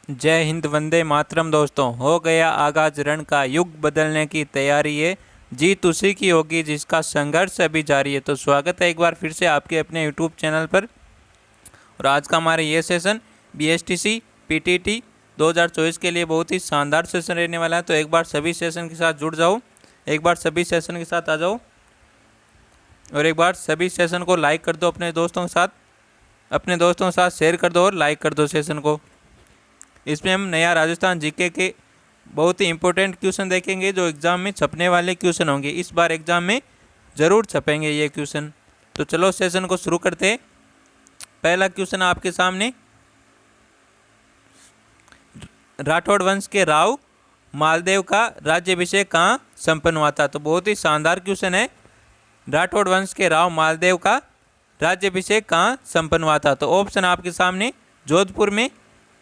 जय हिंद, वंदे मातरम। दोस्तों, हो गया आगाज रण का, युग बदलने की तैयारी है। जीत उसी की होगी जिसका संघर्ष अभी जारी है। तो स्वागत है एक बार फिर से आपके अपने यूट्यूब चैनल पर। और आज का हमारा ये सेशन BSTC PTT 2024 के लिए बहुत ही शानदार सेशन रहने वाला है। तो एक बार सभी सेशन के साथ जुड़ जाओ, एक बार सभी सेशन के साथ आ जाओ और एक बार सभी सेशन को लाइक कर दो अपने दोस्तों के साथ शेयर कर दो और लाइक कर दो सेशन को। इसमें हम नया राजस्थान जीके के बहुत ही इंपॉर्टेंट क्वेश्चन देखेंगे जो एग्ज़ाम में छपने वाले क्वेश्चन होंगे। इस बार एग्ज़ाम में ज़रूर छपेंगे ये क्वेश्चन। तो चलो सेशन को शुरू करते हैं। पहला क्वेश्चन आपके सामने, राठौड़ वंश के राव मालदेव का राज्याभिषेक कहाँ संपन्न हुआ था। तो बहुत ही शानदार क्वेश्चन है। राठौड़ वंश के राव मालदेव का राज्याभिषेक कहाँ संपन्न हुआ था। तो ऑप्शन आपके सामने जोधपुर में,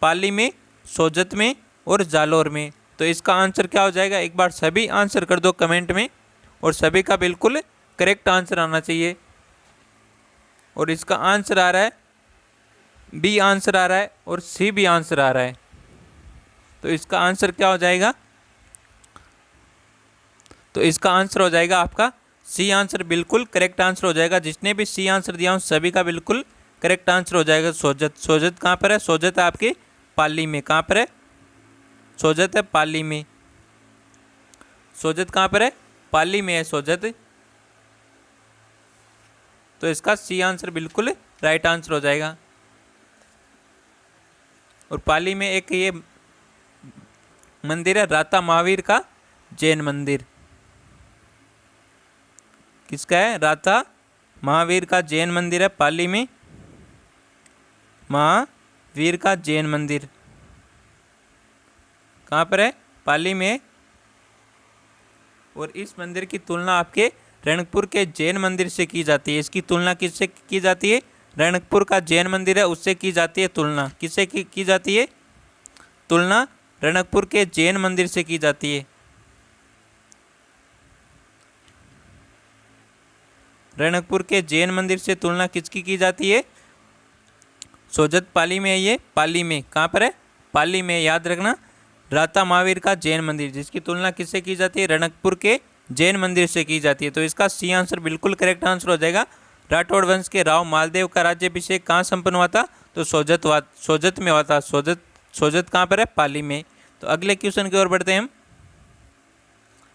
पाली में, सोजत में और जालोर में। तो इसका आंसर क्या हो जाएगा, एक बार सभी आंसर कर दो कमेंट में और सभी का बिल्कुल करेक्ट आंसर आना चाहिए। और इसका आंसर आ रहा है बी आंसर आ रहा है और सी भी आंसर आ रहा है। तो इसका आंसर क्या हो जाएगा, तो इसका आंसर हो जाएगा आपका सी आंसर, बिल्कुल करेक्ट आंसर हो जाएगा। जिसने भी सी आंसर दिया हूँ सभी का बिल्कुल करेक्ट आंसर हो जाएगा। सोजत कहाँ पर है, सोजत है आपके पाली में। कहाँ पर है, सोजत है पाली में। सोजत कहाँ पर है, पाली में है सोजत। तो इसका सी आंसर बिल्कुल राइट आंसर हो जाएगा। और पाली में एक ये मंदिर है राता महावीर का जैन मंदिर। किसका है, राता महावीर का जैन मंदिर है पाली में, महावीर का जैन मंदिर कहाँ पर है, पाली में। और इस मंदिर की तुलना आपके रणकपुर के जैन मंदिर से की जाती है। इसकी तुलना किससे की जाती है, रणकपुर का जैन मंदिर है उससे की जाती है तुलना। किससे की जाती है तुलना, रणकपुर के जैन मंदिर से की जाती है। रणकपुर के जैन मंदिर से तुलना किसकी की जाती है, सोजत पाली में है ये, पाली में। कहाँ पर है, पाली में। याद रखना, राता महावीर का जैन मंदिर, जिसकी तुलना किससे की जाती है, रणकपुर के जैन मंदिर से की जाती है। तो इसका सी आंसर बिल्कुल करेक्ट आंसर हो जाएगा। राठौड़ वंश के राव मालदेव का राज्याभिषेक कहाँ संपन्न हुआ था, तो सोजत में हुआ था। सोजत कहाँ पर है, पाली में। तो अगले क्वेश्चन की ओर बढ़ते हैं हम।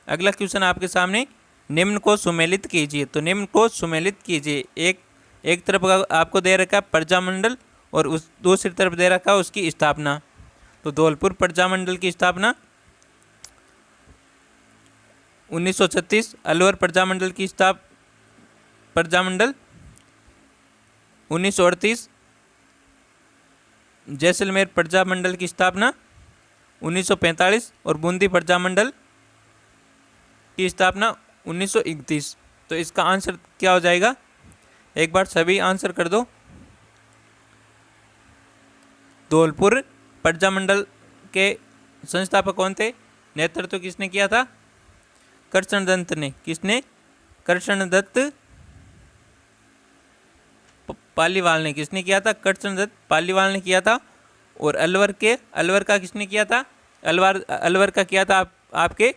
अगला क्वेश्चन आपके सामने, निम्न को सुमेलित कीजिए। तो निम्न को सुमेलित कीजिए। एक तरफ आपको दे रखा है प्रजामंडल और उस दूसरी तरफ दे रखा है उसकी स्थापना। तो धौलपुर प्रजामंडल की स्थापना 1936, अलवर प्रजामंडल की प्रजामंडल 1938, जैसलमेर प्रजामंडल की स्थापना 1945 और बूंदी प्रजामंडल की स्थापना 1931। तो इसका आंसर क्या हो जाएगा, एक बार सभी आंसर कर दो। धौलपुर प्रजामंडल के संस्थापक कौन थे, नेतृत्व किसने किया था, कृष्णदत्त ने। किसने, कृष्णदत्त पालीवाल ने। किसने किया था, कृष्णदत्त पालीवाल ने किया था। और अलवर का किसने किया था, अलवर का किया था आपके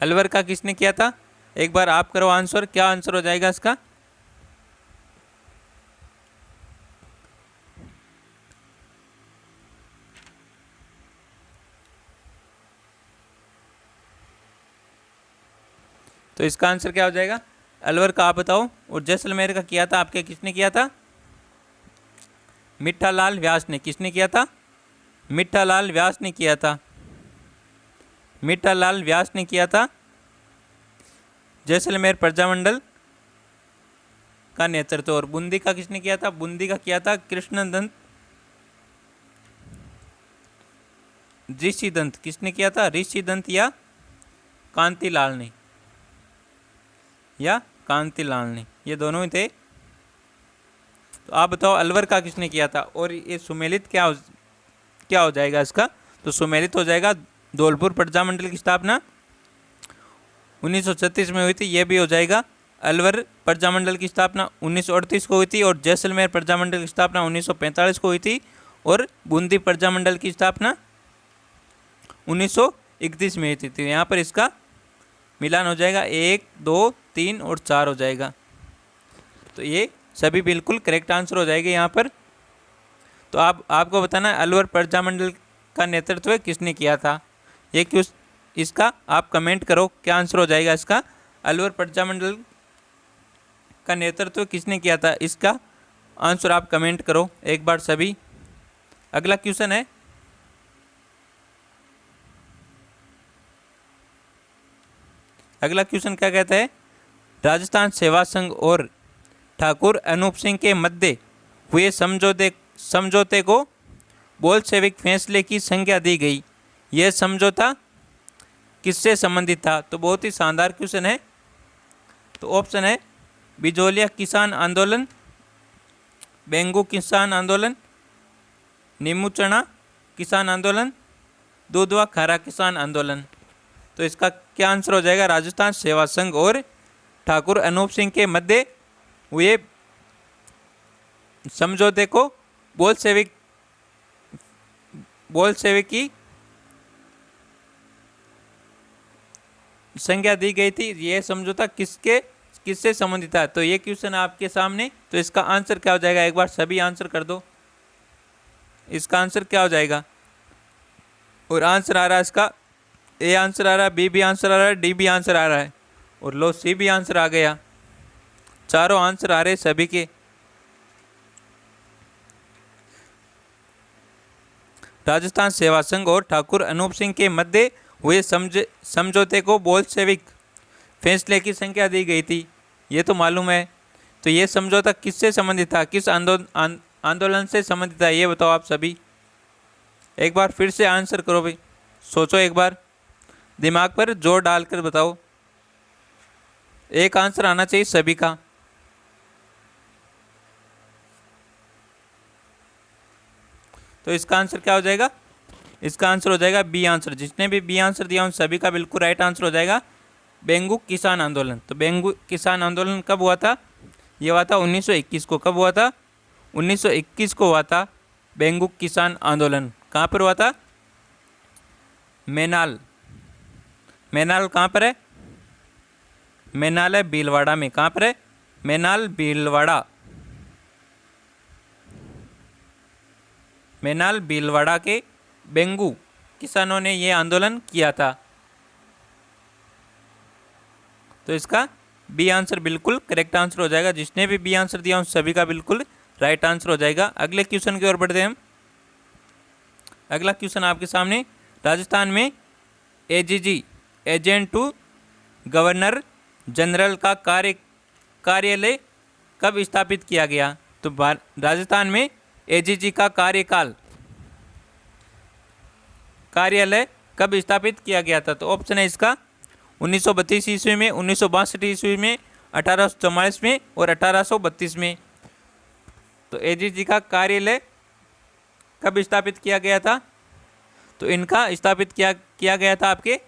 अलवर का किसने किया था, एक बार आप करो आंसर, क्या आंसर हो जाएगा इसका। तो इसका आंसर क्या हो जाएगा, अलवर का आप बताओ। और जैसलमेर का किया था आपके किसने किया था, मिठालाल व्यास ने। किसने किया था, मिठालाल व्यास ने किया था। मिठालाल व्यास ने किया था जैसलमेर प्रजामंडल का नेतृत्व। और बूंदी का किसने किया था, बूंदी का किया था कृष्णदत्त ऋषिदंत। किसने किया था, ऋषिदंत या कांतिलाल ने, ये दोनों ही थे। तो आप बताओ अलवर का किसने किया था। और ये सुमेलित क्या हो जाएगा इसका, तो सुमेलित हो जाएगा धौलपुर प्रजामंडल की स्थापना 1936 में हुई थी, ये भी हो जाएगा। अलवर प्रजामंडल की स्थापना 1938 को हुई थी और जैसलमेर प्रजामंडल की स्थापना 1945 को हुई थी और बूंदी प्रजामंडल की स्थापना 1931 में हुई थी। तो यहाँ पर इसका मिलान हो जाएगा 1, 2, 3 और 4 हो जाएगा। तो ये सभी बिल्कुल करेक्ट आंसर हो जाएंगे यहाँ पर। तो आपको बताना है अलवर प्रजामंडल का नेतृत्व किसने किया था। ये क्यों, इसका आप कमेंट करो क्या आंसर हो जाएगा इसका। अलवर प्रजामंडल का नेतृत्व किसने किया था, इसका आंसर आप कमेंट करो एक बार सभी। अगला क्वेश्चन है, अगला क्वेश्चन क्या कहता है, राजस्थान सेवा संघ और ठाकुर अनूप सिंह के मध्य हुए समझौते को बोल्शेविक फैसले की संज्ञा दी गई। यह समझौता किससे संबंधित था। तो बहुत ही शानदार क्वेश्चन है। तो ऑप्शन है बिजोलिया किसान आंदोलन, बेंगू किसान आंदोलन, नीमूचना किसान आंदोलन, दूधवा खारा किसान आंदोलन। तो इसका क्या आंसर हो जाएगा, राजस्थान सेवा संघ और ठाकुर अनूप सिंह के मध्य हुए समझौते को बोल्शेविक की संज्ञा दी गई थी। यह समझौता किससे संबंधित था। तो ये क्वेश्चन आपके सामने। तो इसका आंसर क्या हो जाएगा, एक बार सभी आंसर कर दो। इसका आंसर क्या हो जाएगा, और आंसर आ रहा है इसका ए आंसर आ रहा है, बी भी आंसर आ रहा है, डी भी आंसर आ रहा है और लो सी भी आंसर आ गया। चारों आंसर आ रहे सभी के। राजस्थान सेवा संघ और ठाकुर अनूप सिंह के मध्य हुए समझौते को बोल्शेविक फैसले की संज्ञा दी गई थी, ये तो मालूम है। तो ये समझौता किससे संबंधित था, किस आंदोलन से संबंधित था, ये बताओ आप सभी। एक बार फिर से आंसर करो भाई, सोचो एक बार, दिमाग पर जोर डालकर बताओ। एक आंसर आना चाहिए सभी का। तो इसका आंसर क्या हो जाएगा, इसका आंसर हो जाएगा बी आंसर। जिसने भी बी आंसर दिया उन सभी का बिल्कुल राइट आंसर हो जाएगा, बेंगू किसान आंदोलन। तो बेंगू किसान आंदोलन कब हुआ था, ये हुआ था 1921 को। कब हुआ था, 1921 को हुआ था बेंगू किसान आंदोलन। कहाँ पर हुआ था, मैनाल। मैनाल कहाँ पर है, मैनाल है भीलवाड़ा में। कहाँ पर है, मैनाल भीलवाड़ा। मैनाल भीलवाड़ा के बेंगू किसानों ने ये आंदोलन किया था। तो इसका बी आंसर बिल्कुल करेक्ट आंसर हो जाएगा। जिसने भी बी आंसर दिया उन सभी का बिल्कुल राइट आंसर हो जाएगा। अगले क्वेश्चन की ओर बढ़ते हैं हम। अगला क्वेश्चन आपके सामने, राजस्थान में AGG agent to governor general का कार्यालय कब स्थापित किया गया। तो राजस्थान में एजीजी का कार्यालय कब स्थापित किया गया था। तो ऑप्शन है इसका 1932 ईस्वी में, 1962 ईस्वी में, 1844 में और 1832 में। तो एजीजी का कार्यालय कब स्थापित किया गया था। तो इनका स्थापित किया गया था आपके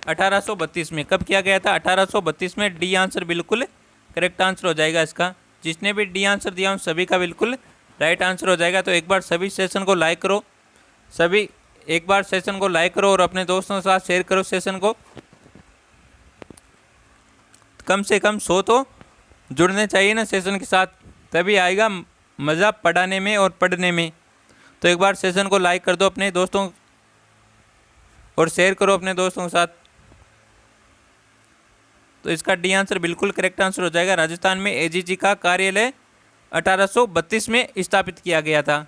1832 में। कब किया गया था, 1832 में। डी आंसर बिल्कुल करेक्ट आंसर हो जाएगा इसका। जिसने भी डी आंसर दिया उन सभी का बिल्कुल राइट आंसर हो जाएगा। तो एक बार सभी सेशन को लाइक करो, सभी एक बार सेशन को लाइक करो और अपने दोस्तों के साथ शेयर करो सेशन को। कम से कम 100 तो जुड़ने चाहिए ना सेशन के साथ, तभी आएगा मज़ा पढ़ाने में और पढ़ने में। तो एक बार सेशन को लाइक कर दो अपने दोस्तों और शेयर करो अपने दोस्तों के साथ। तो इसका डी आंसर बिल्कुल करेक्ट आंसर हो जाएगा। राजस्थान में एजीजी का कार्यालय 1832 में स्थापित किया गया था।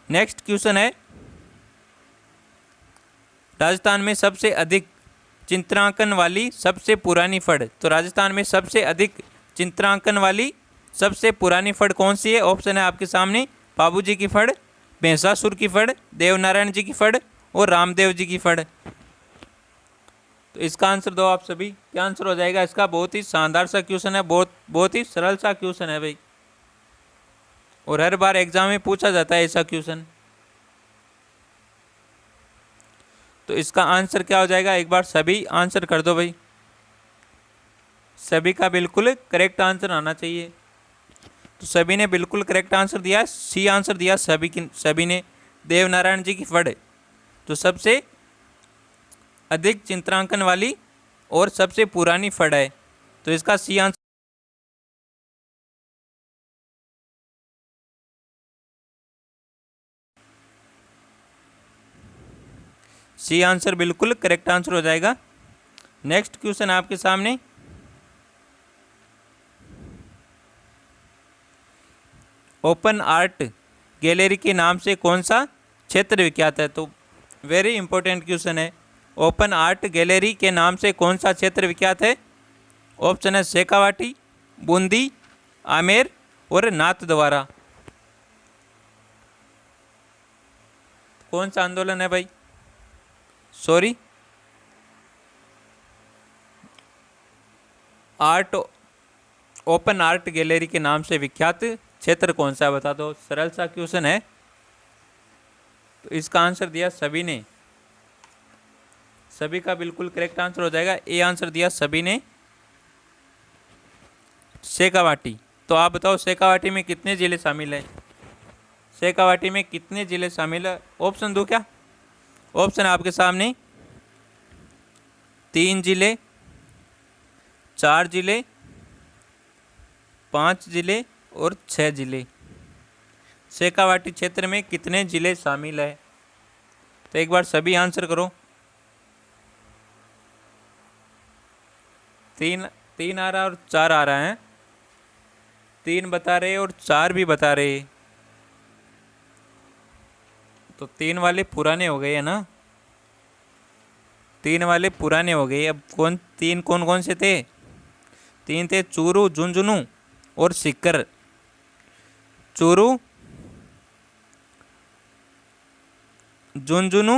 नेक्स्ट क्वेश्चन है, राजस्थान में सबसे अधिक चित्रांकन वाली सबसे पुरानी फड़। तो राजस्थान में सबसे अधिक चित्रांकन वाली सबसे पुरानी फड़ कौन सी है। ऑप्शन है आपके सामने, बाबूजी की फड़, भैंसासुर की फड़, देवनारायण जी की फड़ और रामदेव जी की फड़। तो इसका आंसर दो आप सभी, क्या आंसर हो जाएगा इसका। बहुत ही शानदार सा क्वेश्चन है, बहुत ही सरल सा क्वेश्चन है भाई, और हर बार एग्जाम में पूछा जाता है ऐसा क्वेश्चन। तो इसका आंसर क्या हो जाएगा, एक बार सभी आंसर कर दो भाई। सभी का बिल्कुल करेक्ट आंसर आना चाहिए। तो सभी ने बिल्कुल करेक्ट आंसर दिया, सी आंसर दिया सभी ने। देवनारायण जी की फड़ जो सबसे अधिक चित्रांकन वाली और सबसे पुरानी फड़ है, तो इसका सी आंसर। सी आंसर बिल्कुल करेक्ट आंसर हो जाएगा। नेक्स्ट क्वेश्चन आपके सामने, ओपन आर्ट गैलरी के नाम से कौन सा क्षेत्र विख्यात है। तो वेरी इंपॉर्टेंट क्वेश्चन है। ओपन आर्ट गैलरी के नाम से कौन सा क्षेत्र विख्यात है। ऑप्शन है शेखावाटी, बूंदी, आमेर और नाथद्वारा। कौन सा आंदोलन है भाई, sorry, art open art gallery के नाम से विख्यात क्षेत्र कौन सा है, बता दो। सरल सा क्वेश्चन है। तो इसका आंसर दिया सभी ने, सभी का बिल्कुल करेक्ट आंसर हो जाएगा। ए आंसर दिया सभी ने, शेखावाटी। तो आप बताओ शेखावाटी में कितने जिले शामिल हैं। शेखावाटी में कितने जिले शामिल है, ऑप्शन दो क्या। ऑप्शन आपके सामने 3 जिले, 4 जिले, 5 जिले और 6 जिले। शेखावाटी क्षेत्र में कितने जिले शामिल है। तो एक बार सभी आंसर करो। 3 आ रहा है और 4 आ रहा है। 3 बता रहे और 4 भी बता रहे, तो 3 वाले पुराने हो गए है ना। 3 वाले पुराने हो गए। अब कौन कौन से थे। 3 थे चूरू, झुंझुनू और सीकर। चूरू, झुंझुनू,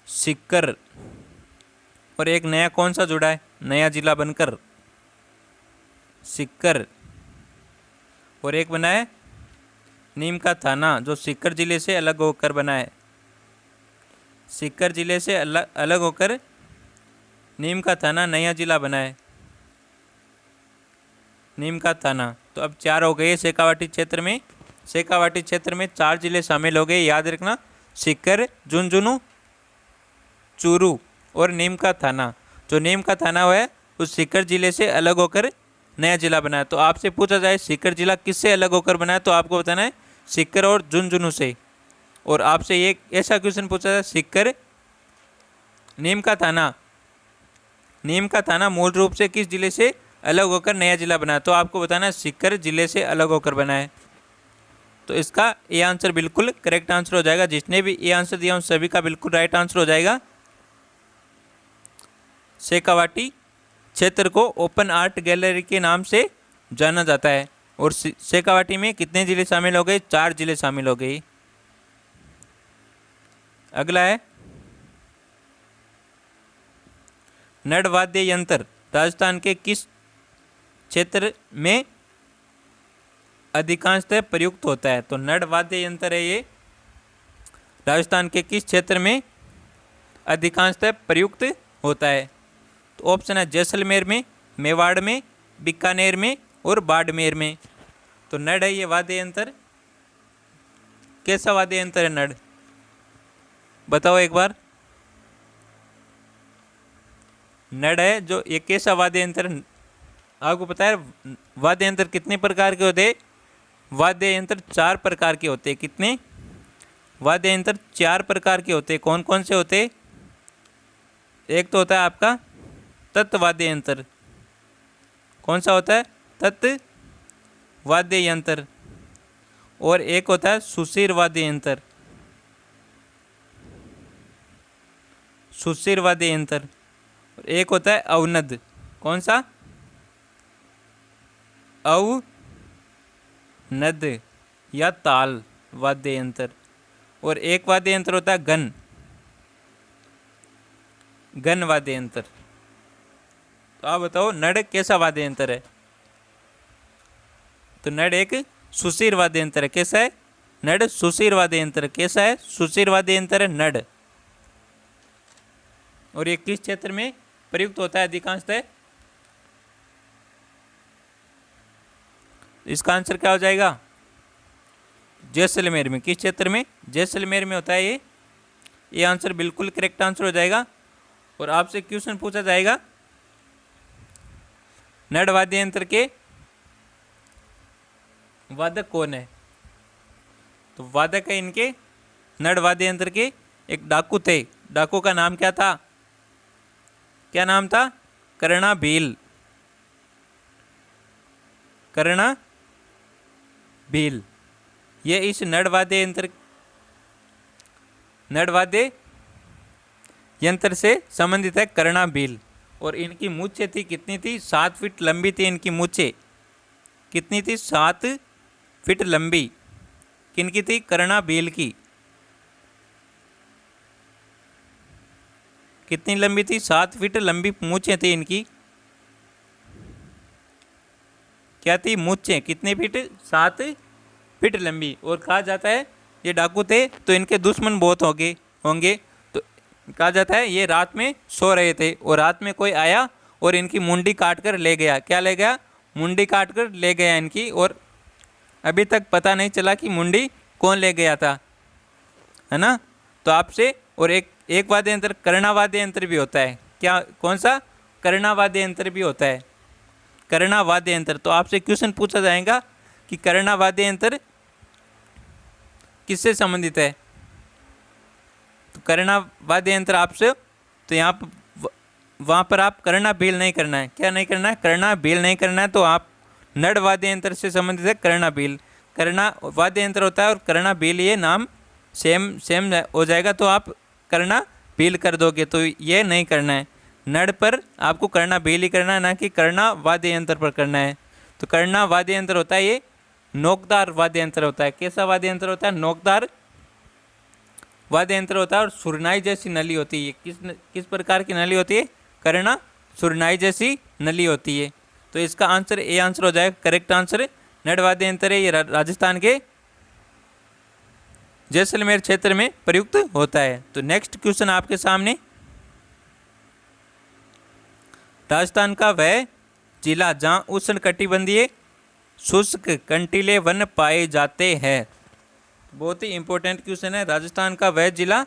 सीकर और एक नया कौन सा जुड़ा है, नया जिला बनकर, सीकर। और एक बना है नीम का थाना, जो सीकर जिले से अलग होकर बना है। सीकर जिले से अलग होकर नीम का थाना नया जिला बना है, नीम का थाना। तो अब 4 हो गए शेखावाटी क्षेत्र में। शेखावाटी क्षेत्र में 4 जिले शामिल हो गए, याद रखना। सीकर, झुंझुनू, चूरू और नीम का थाना। जो नीम का थाना है उस सीकर जिले से अलग होकर नया जिला बना है। तो आपसे पूछा जाए सीकर जिला किससे अलग होकर बना है, तो आपको बताना है सीकर और झुंझुनू से। और आपसे एक ऐसा क्वेश्चन पूछा जाए सीकर, नीम का थाना मूल रूप से किस जिले से अलग होकर नया जिला बना है, तो आपको बताना है सीकर जिले से अलग होकर बना है। तो इसका ए आंसर बिल्कुल करेक्ट आंसर हो जाएगा। जिसने भी ए आंसर दिया उन सभी का बिल्कुल राइट आंसर हो जाएगा। शेखावाटी क्षेत्र को ओपन आर्ट गैलरी के नाम से जाना जाता है। और शेखावाटी में कितने जिले शामिल हो गए, 4 जिले शामिल हो गए। अगला है नड़ वाद्य यंत्र राजस्थान के किस क्षेत्र में अधिकांशतः प्रयुक्त होता है। तो नड़ वाद्य यंत्र है ये राजस्थान के किस क्षेत्र में अधिकांशतः प्रयुक्त होता है। तो ऑप्शन है जैसलमेर में, मेवाड़ में, बीकानेर में और बाड़मेर में। तो नड़ है ये वाद्य यंत्र। कैसा वाद्य यंत्र है नड़, बताओ एक बार। नड़ है जो ये कैसा वाद्य यंत्र, आपको पता है वाद्य यंत्र कितने प्रकार के होते हैं। वाद्य यंत्र 4 प्रकार के होते हैं। कितने वाद्य यंत्र 4 प्रकार के होते हैं। कौन कौन से होते हैं। एक तो होता है आपका तत्व वाद्य यंत्र। कौन सा होता है, तत्व वाद्य यंत्र। और एक होता है सुशीर वाद्य यंत्र, सुशीर वाद्य यंत्र। और एक होता है अवनद। कौन सा, अवनद या ताल वाद्य यंत्र। और एक वाद्य यंत्र होता है गण वाद्य यंत्र। तो आप बताओ नड़ कैसा वाद्य यंत्र है। तो नड़ एक सुशीर वाद्य यंत्र है। कैसा है, नड सुशिर वाद्य यंत्र। कैसा है? सुशिर वाद्य यंत्र है नड। और ये किस क्षेत्र में प्रयुक्त होता है अधिकांशतः? इसका आंसर क्या हो जाएगा? जैसलमेर में। किस क्षेत्र में? जैसलमेर में होता है ये आंसर बिल्कुल करेक्ट आंसर हो जाएगा। और आपसे क्वेश्चन पूछा जाएगा नड वाद्य यंत्र के वादक कौन है? तो वादक है इनके नड वाद्य यंत्र के एक डाकू थे। डाकू का नाम क्या था? क्या नाम था? कर्णा भील। कर्णा भील। ये इस नड वाद्य यंत्र से संबंधित है, कर्णा भील। और इनकी मूछें थी कितनी थी? 7 फीट लंबी थी इनकी मूछें। कितनी थी? 7 फीट लंबी। किनकी थी? कर्णा भील की। कितनी लंबी थी? 7 फीट लंबी मूछें थी इनकी। क्या थी? मूछें कितने फीट? 7 फीट लंबी। और कहा जाता है ये डाकू थे तो इनके दुश्मन बहुत होंगे। तो कहा जाता है ये रात में सो रहे थे और रात में कोई आया और इनकी मुंडी काट कर ले गया। क्या ले गया? मुंडी काट कर ले गया इनकी। और अभी तक पता नहीं चला कि मुंडी कौन ले गया था, है ना। तो आपसे और एक वाद्य यंत्र कर्णा वाद्य यंत्र भी होता है। क्या? कौन सा? कर्णा वाद्य यंत्र भी होता है। कर्णा वाद्य यंत्र। तो आपसे क्वेश्चन पूछा जाएगा कि कर्णा वाद्य यंत्र किससे संबंधित है? तो कर्णा वाद्य यंत्र आपसे, तो यहाँ वहाँ पर आप कर्णा भील नहीं करना है। क्या नहीं करना है? कर्णा भील नहीं करना है। तो आप नड वाद्य यंत्र से संबंधित है कर्णा भील। कर्णा वाद्य यंत्र होता है और कर्णा भील ये नाम सेम हो जाएगा। तो आप कर्णा भील कर दोगे, तो ये नहीं करना है। नड पर आपको कर्णा भील ही करना है, ना कि कर्णा वाद्य यंत्र पर करना है। तो कर्णा वाद्य यंत्र होता है ये नोकदार वाद्य यंत्र होता है। कैसा वाद्य यंत्र होता है? नोकदार वाद्य यंत्र होता है। और सुरनाई जैसी नली होती है। किस प्रकार की नली होती है? कर्णा सुरनाई जैसी नली होती है। तो इसका आंसर ए आंसर हो जाएगा। करेक्ट आंसर नड वाद्य यंत्र है। ये राजस्थान के जैसलमेर क्षेत्र में प्रयुक्त होता है। तो नेक्स्ट क्वेश्चन आपके सामने, राजस्थान का वह जिला जहां उष्णकटिबंधीय शुष्क कंटीले वन पाए जाते हैं। बहुत ही इंपॉर्टेंट क्वेश्चन है। राजस्थान का वह जिला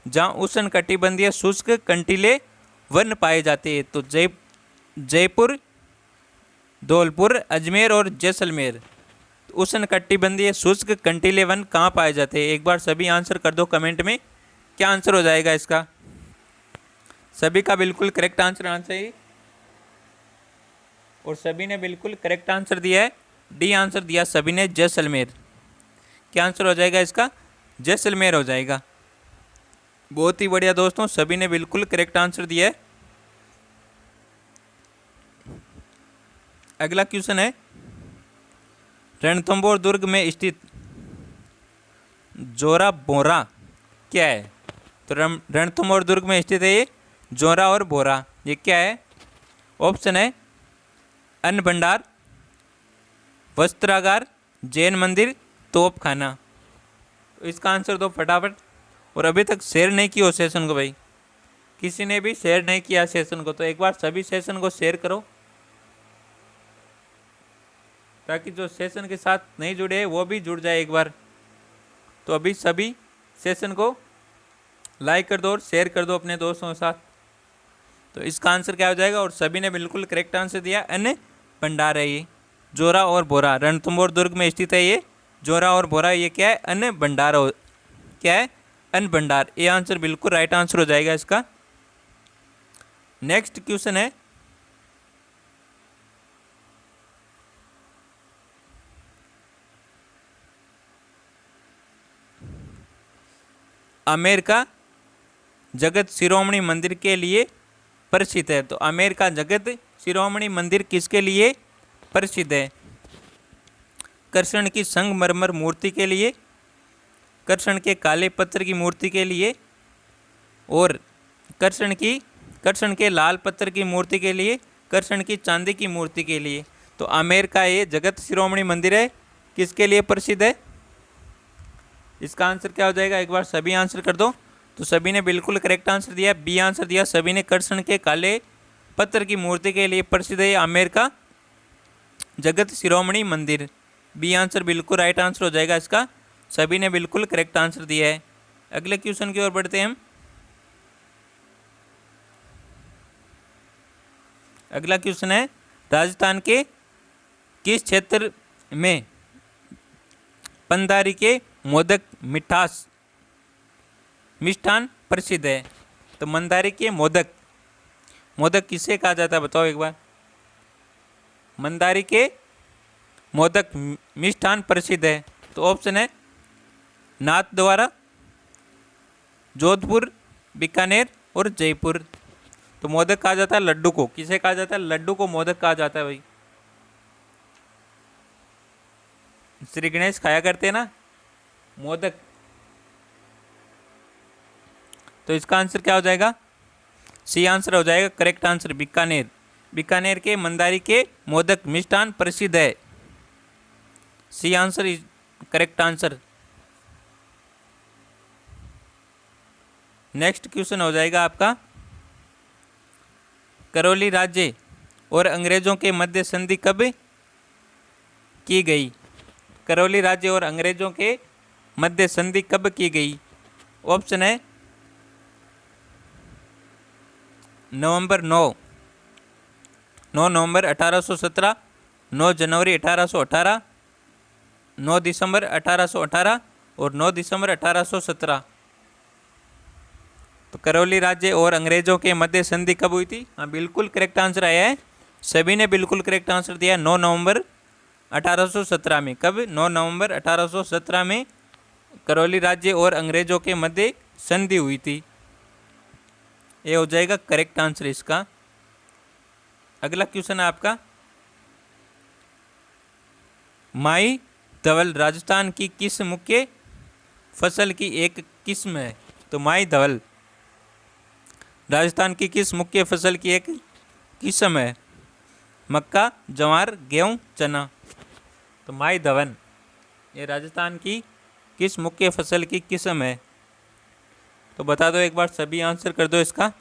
जहां उष्णकटिबंधीय शुष्क कंटीले वन पाए जाते हैं। तो जयपुर, धौलपुर, अजमेर और जैसलमेर। उष्णकटिबंधीय शुष्क कंटीले वन कहाँ पाए जाते हैं? एक बार सभी आंसर कर दो कमेंट में। क्या आंसर हो जाएगा इसका? सभी का बिल्कुल करेक्ट आंसर आना चाहिए। और सभी ने बिल्कुल करेक्ट आंसर दिया है। डी आंसर दिया सभी ने, जैसलमेर। क्या आंसर हो जाएगा इसका? जैसलमेर हो जाएगा। बहुत ही बढ़िया दोस्तों, सभी ने बिल्कुल करेक्ट आंसर दिया है। अगला क्वेश्चन है, रणथंभौर दुर्ग में स्थित जोरा बोरा क्या है? तो रणथंभौर दुर्ग में स्थित है ये जोरा और बोरा। ये क्या है? ऑप्शन है अन्न भंडार, वस्त्रागार, जैन मंदिर, तोप खाना। तो इसका आंसर दो फटाफट। और अभी तक शेयर नहीं किया हो सेशन को भाई, किसी ने भी शेयर नहीं किया सेशन को, तो एक बार सभी सेशन को शेयर करो, ताकि जो सेशन के साथ नहीं जुड़े हैं वो भी जुड़ जाए एक बार। तो अभी सभी सेशन को लाइक कर दो और शेयर कर दो अपने दोस्तों के साथ। तो इसका आंसर क्या हो जाएगा? और सभी ने बिल्कुल करेक्ट आंसर दिया, अन्न भंडार है ये। जोरा और बोरा रणथंभौर दुर्ग में स्थित है ये जोरा और बोरा। ये क्या है? अन्न भंडार। क्या है? अन्न भंडार। ये आंसर बिल्कुल राइट आंसर हो जाएगा इसका। नेक्स्ट क्वेश्चन है, अमेरिका जगत शिरोमणि मंदिर के लिए प्रसिद्ध है। तो अमेरिका जगत शिरोमणि मंदिर किसके लिए प्रसिद्ध है? कृष्ण की संगमरमर मूर्ति के लिए, कृष्ण के काले पत्थर की मूर्ति के लिए, और कृष्ण के लाल पत्थर की मूर्ति के लिए, कृष्ण की चांदी की मूर्ति के लिए। तो अमेरिका ये जगत शिरोमणि मंदिर है किसके लिए प्रसिद्ध है? इसका आंसर क्या हो जाएगा, एक बार सभी आंसर कर दो। तो सभी ने बिल्कुल करेक्ट आंसर दिया, बी आंसर दिया सभी ने। कृष्ण के काले पत्थर की मूर्ति के लिए प्रसिद्ध है आमेर का जगत शिरोमणि मंदिर। बी आंसर बिल्कुल राइट आंसर हो जाएगा इसका, सभी ने बिल्कुल करेक्ट आंसर दिया है। अगले क्वेश्चन की ओर बढ़ते हैं हम। अगला क्वेश्चन है, राजस्थान के किस क्षेत्र में पंधारी के मोदक मिष्ठान प्रसिद्ध है। तो मंदारी के मोदक किसे कहा जाता है बताओ एक बार। मंदारी के मोदक मिष्ठान प्रसिद्ध है। तो ऑप्शन है नाथ द्वारा, जोधपुर, बीकानेर और जयपुर। तो मोदक कहा जाता है लड्डू को, किसे कहा जाता है, लड्डू को मोदक कहा जाता है भाई। श्री गणेश खाया करते हैं ना मोदक। तो इसका आंसर क्या हो जाएगा, सी आंसर हो जाएगा करेक्ट आंसर, बीकानेर। बीकानेर के मंदारी के मोदक मिष्ठान प्रसिद्ध है, C answer is correct answer. Next question हो जाएगा आपका, करौली राज्य और अंग्रेजों के मध्य संधि कब की गई। करौली राज्य और अंग्रेजों के मध्य संधि कब की गई। ऑप्शन है नवंबर 9 नवंबर 1817, 9 जनवरी 1818, 9 दिसंबर 1818 और 9 दिसंबर 1817। तो करौली राज्य और अंग्रेजों के मध्य संधि कब हुई थी। हाँ बिल्कुल करेक्ट आंसर आया है, सभी ने बिल्कुल करेक्ट आंसर दिया, 9 नवंबर 1817 में। कब, 9 नवंबर 1817 में करौली राज्य और अंग्रेजों के मध्य संधि हुई थी। ये हो जाएगा करेक्ट आंसर इसका। अगला क्वेश्चन है आपका, माई धवल राजस्थान की किस मुख्य फसल की एक किस्म है। तो माई धवल राजस्थान की किस मुख्य फसल की एक किस्म है। मक्का, ज्वार, गेहूं, चना। तो माई धवन ये राजस्थान की किस मुख्य फसल की किस्म है। तो बता दो एक बार, सभी आंसर कर दो इसका।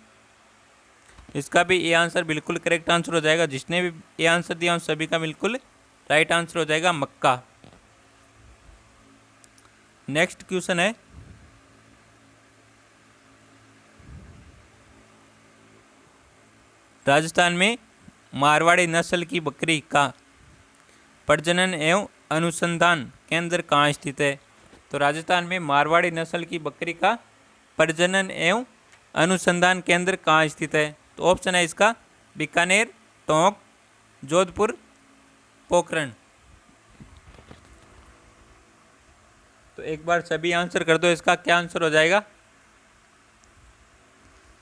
इसका भी ये आंसर बिल्कुल करेक्ट आंसर हो जाएगा, जिसने भी ये आंसर दिया उन सभी का बिल्कुल राइट आंसर हो जाएगा मक्का। नेक्स्ट क्वेश्चन है, राजस्थान में मारवाड़ी नस्ल की बकरी का प्रजनन एवं अनुसंधान केंद्र कहाँ स्थित है। तो राजस्थान में मारवाड़ी नस्ल की बकरी का प्रजनन एवं अनुसंधान केंद्र कहाँ स्थित है। तो ऑप्शन है इसका बीकानेर, टोंक, जोधपुर, पोखरण। तो एक बार सभी आंसर कर दो, इसका क्या आंसर हो जाएगा।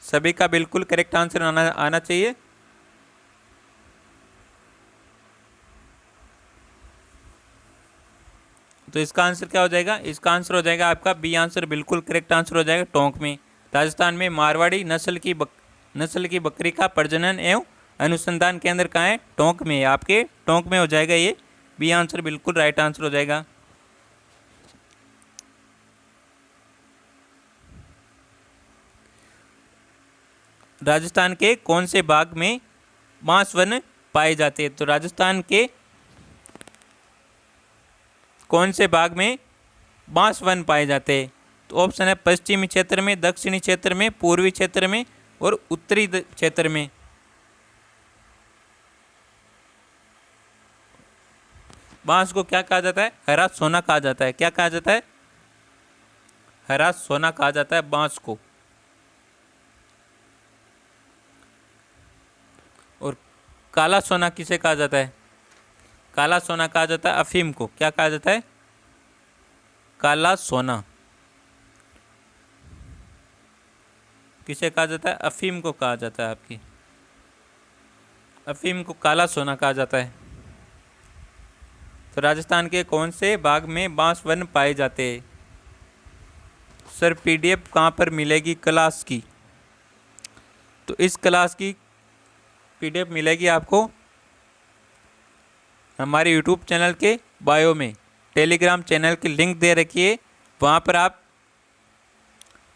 सभी का बिल्कुल करेक्ट आंसर आना चाहिए। तो इसका आंसर क्या हो जाएगा, इसका आंसर हो जाएगा आपका बी आंसर, बिल्कुल करेक्ट आंसर हो जाएगा टोंक में। राजस्थान में मारवाड़ी नस्ल की बकरी का प्रजनन एवं अनुसंधान केंद्र कहाँ है, टोंक में। आपके टोंक में हो जाएगा ये, बी आंसर बिल्कुल राइट आंसर हो जाएगा। राजस्थान के कौन से भाग में बांस वन पाए जाते हैं। तो राजस्थान के कौन से भाग में बांस वन पाए जाते हैं। तो ऑप्शन है पश्चिमी क्षेत्र में, दक्षिणी क्षेत्र में, पूर्वी क्षेत्र में और उत्तरी क्षेत्र में। बांस को क्या कहा जाता है, हरा सोना कहा जाता है। क्या कहा जाता है, हरा सोना कहा जाता है बांस को। और काला सोना किसे कहा जाता है, काला सोना कहा जाता है अफीम को। क्या कहा जाता है, काला सोना किसे कहा जाता है, अफीम को कहा जाता है। आपकी अफीम को काला सोना कहा जाता है। तो राजस्थान के कौन से भाग में बांस वन पाए जाते हैं। सर पीडीएफ कहाँ पर मिलेगी क्लास की। तो इस क्लास की पीडीएफ मिलेगी आपको हमारे यूट्यूब चैनल के बायो में, टेलीग्राम चैनल की लिंक दे रखी है, वहाँ पर आप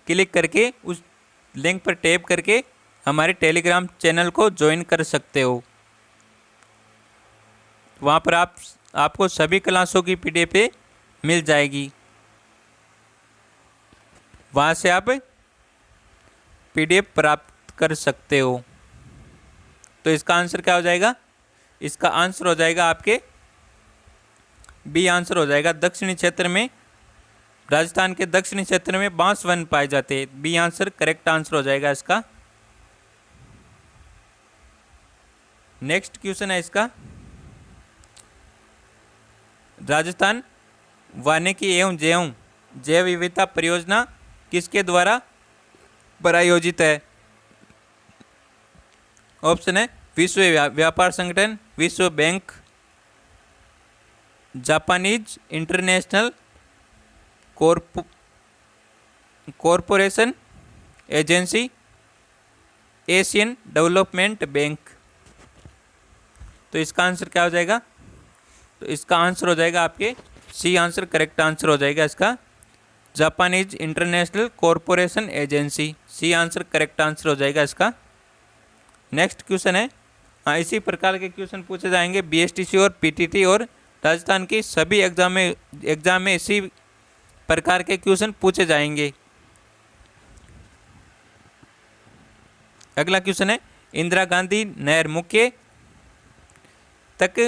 क्लिक करके उस लिंक पर टैप करके हमारे टेलीग्राम चैनल को ज्वाइन कर सकते हो। वहाँ पर आपको सभी क्लासों की पीडीएफ मिल जाएगी। वहाँ से आप पीडीएफ प्राप्त कर सकते हो। तो इसका आंसर क्या हो जाएगा? इसका आंसर हो जाएगा आपके बी आंसर हो जाएगा। दक्षिणी क्षेत्र में, राजस्थान के दक्षिणी क्षेत्र में बांस वन पाए जाते हैं। बी आंसर करेक्ट आंसर हो जाएगा इसका। नेक्स्ट क्वेश्चन है इसका, राजस्थान वानिकी एवं जैव विविधता परियोजना किसके द्वारा प्रायोजित है? ऑप्शन है विश्व व्यापार संगठन, विश्व bank, Japanese international corporation agency, Asian development bank. तो इसका आंसर क्या हो जाएगा? तो इसका आंसर हो जाएगा आपके सी आंसर करेक्ट आंसर हो जाएगा इसका, Japanese international corporation agency. C answer correct answer हो जाएगा इसका। नेक्स्ट क्वेश्चन है, हाँ इसी प्रकार के क्वेश्चन पूछे जाएंगे बीएसटीसी और पीटीटी और राजस्थान की सभी एग्जाम में इसी प्रकार के क्वेश्चन पूछे जाएंगे। अगला क्वेश्चन है, इंदिरा गांधी नहर मुख्य तक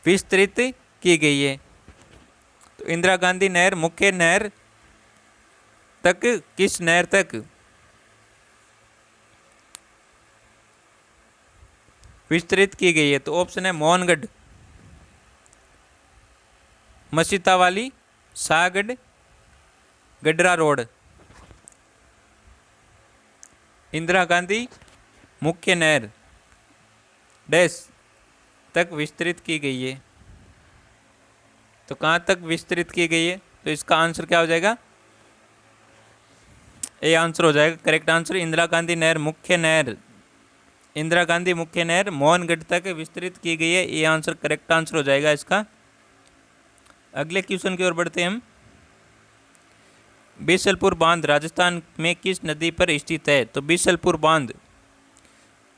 विस्तृत की गई है। तो इंदिरा गांधी नहर मुख्य नहर तक किस नहर तक विस्तृत की गई है? तो ऑप्शन है मोहनगढ़, मसीतावाली, शाहगढ़, गडरा रोड। इंदिरा गांधी मुख्य नहर डैश तक विस्तृत की गई है। तो कहाँ तक विस्तृत की गई है? तो इसका आंसर क्या हो जाएगा? ए आंसर हो जाएगा करेक्ट आंसर। इंदिरा गांधी नहर मुख्य नहर, इंदिरा गांधी मुख्य नहर मोहनगढ़ तक विस्तृत की गई है। ये आंसर करेक्ट आंसर हो जाएगा इसका। अगले क्वेश्चन की ओर बढ़ते हैं हम। बीसलपुर बांध राजस्थान में किस नदी पर स्थित है? तो बीसलपुर बांध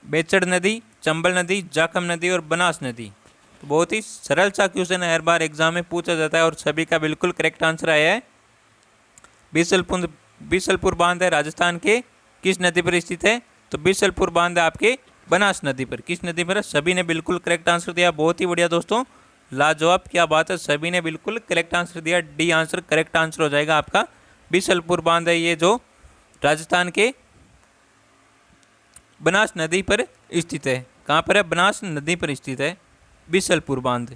बेचड़ नदी, चंबल नदी, जाखम नदी और बनास नदी। तो बहुत ही सरल सा क्वेश्चन है, हर बार एग्जाम में पूछा जाता है और सभी का बिल्कुल करेक्ट आंसर आया है। बीसलपुर बांध है राजस्थान के किस नदी पर स्थित है? तो बीसलपुर बांध है आपके बनास नदी पर। किस नदी पर? सभी ने बिल्कुल करेक्ट आंसर दिया। बहुत ही बढ़िया दोस्तों, लाजवाब, क्या बात है, सभी ने बिल्कुल करेक्ट आंसर दिया। डी आंसर करेक्ट आंसर हो जाएगा आपका। बीसलपुर बांध है ये जो राजस्थान के बनास नदी पर स्थित है। कहाँ पर है? बनास नदी पर स्थित है बीसलपुर बांध।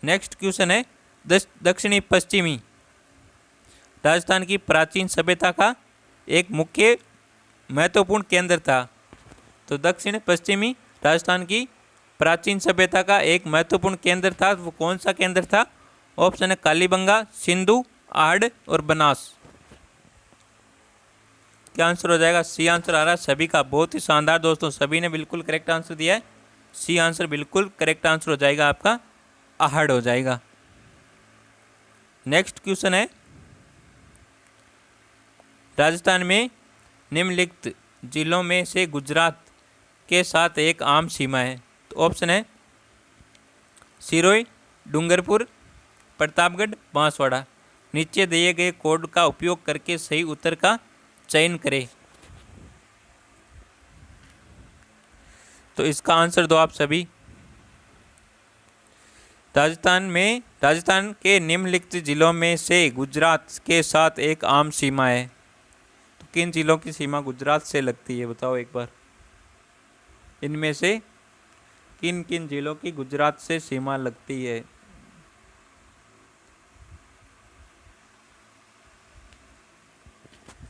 नेक्स्ट क्वेश्चन है, दक्षिणी पश्चिमी राजस्थान की प्राचीन सभ्यता का एक मुख्य महत्वपूर्ण केंद्र था। तो दक्षिण पश्चिमी राजस्थान की प्राचीन सभ्यता का एक महत्वपूर्ण केंद्र था, वो कौन सा केंद्र था? ऑप्शन है कालीबंगा, सिंधु, आहड़ और बनास। क्या आंसर हो जाएगा? सी आंसर आ रहा है सभी का। बहुत ही शानदार दोस्तों, सभी ने बिल्कुल करेक्ट आंसर दिया है। सी आंसर बिल्कुल करेक्ट आंसर हो जाएगा आपका, आहड़ हो जाएगा। नेक्स्ट क्वेश्चन है, राजस्थान में निम्नलिखित जिलों में से गुजरात के साथ एक आम सीमा है। तो ऑप्शन है सिरोही, डूंगरपुर, प्रतापगढ़, बांसवाड़ा। नीचे दिए गए कोड का उपयोग करके सही उत्तर का चयन करें। तो इसका आंसर दो आप सभी। राजस्थान के निम्नलिखित जिलों में से गुजरात के साथ एक आम सीमा है। तो किन जिलों की सीमा गुजरात से लगती है बताओ एक बार। इनमें से किन किन जिलों की गुजरात से सीमा लगती है?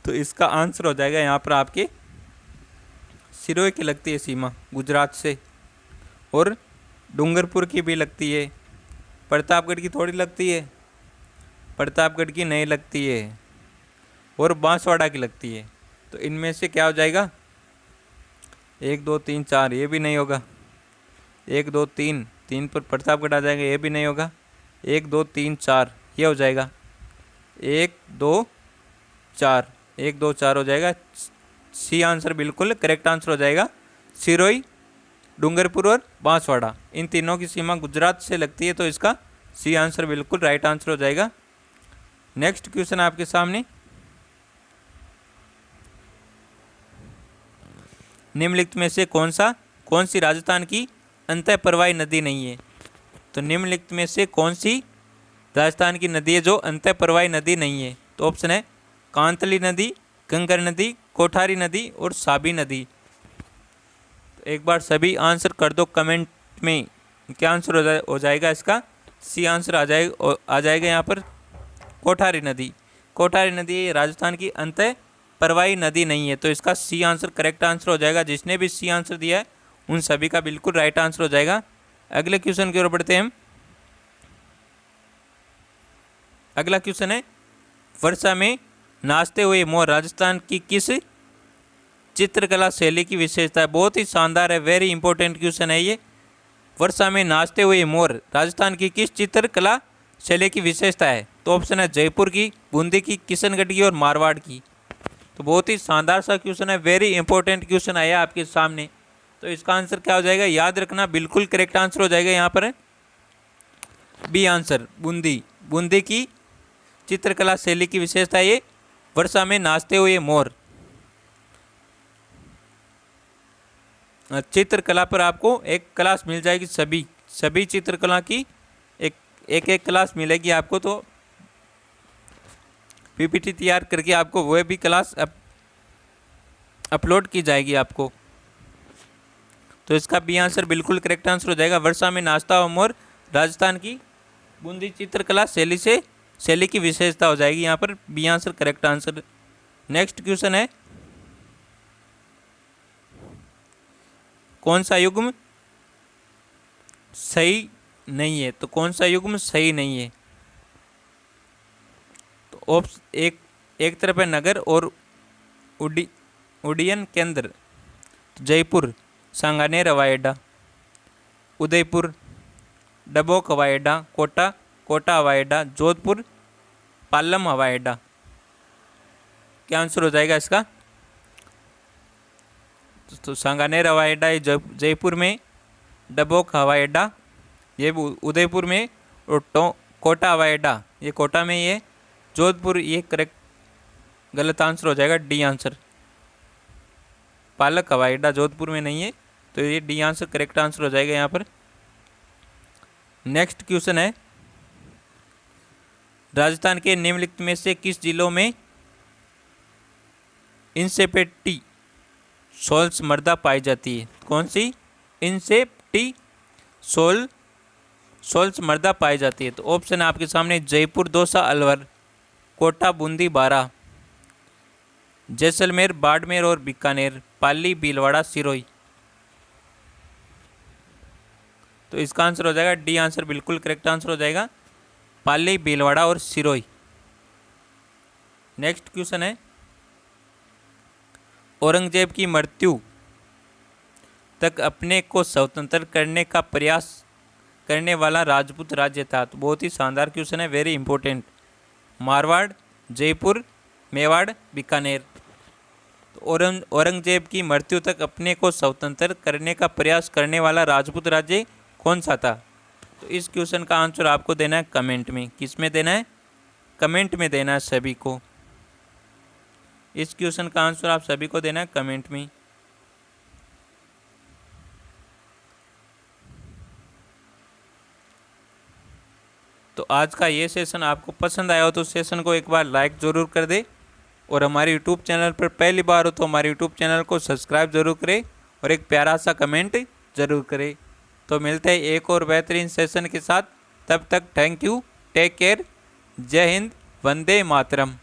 तो इसका आंसर हो जाएगा यहाँ पर आपके सिरोही की लगती है सीमा गुजरात से, और डूंगरपुर की भी लगती है। प्रतापगढ़ की थोड़ी लगती है, प्रतापगढ़ की नहीं लगती है, और बांसवाड़ा की लगती है। तो इनमें से क्या हो जाएगा? 1 2 3 4, ये भी नहीं होगा। 1 2 3, 3 पर प्रतापगढ़ आ जाएगा, ये भी नहीं होगा। 1 2 3 4 ये हो जाएगा। 1 2 4, 1 2 4 हो जाएगा। सी आंसर बिल्कुल करेक्ट आंसर हो जाएगा। सिरोही, डूंगरपुर और बांसवाड़ा, इन तीनों की सीमा गुजरात से लगती है, तो इसका सी आंसर बिल्कुल राइट आंसर हो जाएगा। नेक्स्ट क्वेश्चन आपके सामने, निम्नलिखित में से कौन सी राजस्थान की अंतःप्रवाही नदी नहीं है? तो निम्नलिखित में से कौन सी राजस्थान की नदी है जो अंतःप्रवाही नदी नहीं है? तो ऑप्शन है कांतली नदी, गंगर नदी, कोठारी नदी और साबी नदी। तो एक बार सभी आंसर कर दो कमेंट में, क्या आंसर हो जाएगा इसका? सी आंसर आ जाएगा यहाँ पर कोठारी नदी। कोठारी नदी राजस्थान की अंतःप्रवाही नदी नहीं है, तो इसका सी आंसर करेक्ट आंसर हो जाएगा। जिसने भी सी आंसर दिया है उन सभी का बिल्कुल राइट आंसर हो जाएगा। अगले क्वेश्चन की ओर बढ़ते हैं हम। अगला क्वेश्चन है, वर्षा में नाचते हुए मोर राजस्थान की किस चित्रकला शैली की विशेषता है? बहुत ही शानदार है, वेरी इंपॉर्टेंट क्वेश्चन है ये। वर्षा में नाचते हुए मोर राजस्थान की किस चित्रकला शैली की विशेषता है? तो ऑप्शन है जयपुर की, बूंदी की, किशनगढ़ की और मारवाड़ की। तो बहुत ही शानदार सा क्वेश्चन है, वेरी इंपॉर्टेंट क्वेश्चन आया आपके सामने। तो इसका आंसर क्या हो जाएगा? याद रखना, बिल्कुल करेक्ट आंसर हो जाएगा यहाँ पर बी आंसर, बूंदी। बूंदी की चित्रकला शैली की विशेषता ये वर्षा में नाचते हुए मोर। चित्रकला पर आपको एक क्लास मिल जाएगी, सभी चित्रकला की एक क्लास मिलेगी आपको। तो पीपीटी तैयार करके आपको वह भी क्लास अपलोड की जाएगी आपको। तो इसका बी आंसर बिल्कुल करेक्ट आंसर हो जाएगा। वर्षा में नाचता हुआ मोर राजस्थान की बूंदी चित्रकला शैली की विशेषता हो जाएगी यहाँ पर B answer correct answer. Next question है, कौन सा युग्म सही नहीं है? तो कौन सा युग्म सही नहीं है? तो ऑप्शन एक तरफ है नगर और उड्डयन केंद्र, जयपुर सांगानेर हवाई अड्डा, उदयपुर डबोक हवाई अड्डा, कोटा हवाई अड्डा, जोधपुर पालम हवाई अड्डा। क्या आंसर हो जाएगा इसका? तो सांगानेर हवाई अड्डा ये जयपुर में, डबोक हवाई अड्डा ये उदयपुर में, और कोटा हवाई अड्डा ये कोटा में, ये जोधपुर ये करेक्ट गलत आंसर हो जाएगा, डी आंसर। पालक हवाई अड्डा जोधपुर में नहीं है, तो ये डी आंसर करेक्ट आंसर हो जाएगा यहाँ पर। नेक्स्ट क्वेश्चन है, राजस्थान के निम्नलिखित में से किस जिलों में इंसेप्टी सोल्स मृदा पाई जाती है? कौन सी इंसेप्टी सोल्स मृदा पाई जाती है? तो ऑप्शन है आपके सामने जयपुर, दौसा, अलवर, कोटा, बूंदी, बारा, जैसलमेर, बाड़मेर और बीकानेर, पाली, भीलवाड़ा, सिरोही। तो इसका आंसर हो जाएगा डी आंसर बिल्कुल करेक्ट आंसर हो जाएगा, पाली, भीलवाड़ा और सिरोही। नेक्स्ट क्वेश्चन है, औरंगजेब की मृत्यु तक अपने को स्वतंत्र करने का प्रयास करने वाला राजपूत राज्य था? तो बहुत ही शानदार क्वेश्चन है, वेरी इंपॉर्टेंट। मारवाड़, जयपुर, मेवाड़, बीकानेर। तो औरंगजेब की मृत्यु तक अपने को स्वतंत्र करने का प्रयास करने वाला राजपूत राज्य कौन सा था? तो इस क्वेश्चन का आंसर आपको देना है कमेंट में। किस में देना है? कमेंट में देना है सभी को। इस क्वेश्चन का आंसर आप सभी को देना है कमेंट में। तो आज का ये सेशन आपको पसंद आया हो तो सेशन को एक बार लाइक ज़रूर कर दे, और हमारे यूट्यूब चैनल पर पहली बार हो तो हमारे यूट्यूब चैनल को सब्सक्राइब ज़रूर करें और एक प्यारा सा कमेंट ज़रूर करें। तो मिलते हैं एक और बेहतरीन सेशन के साथ, तब तक थैंक यू, टेक केयर, जय हिंद, वंदे मातरम।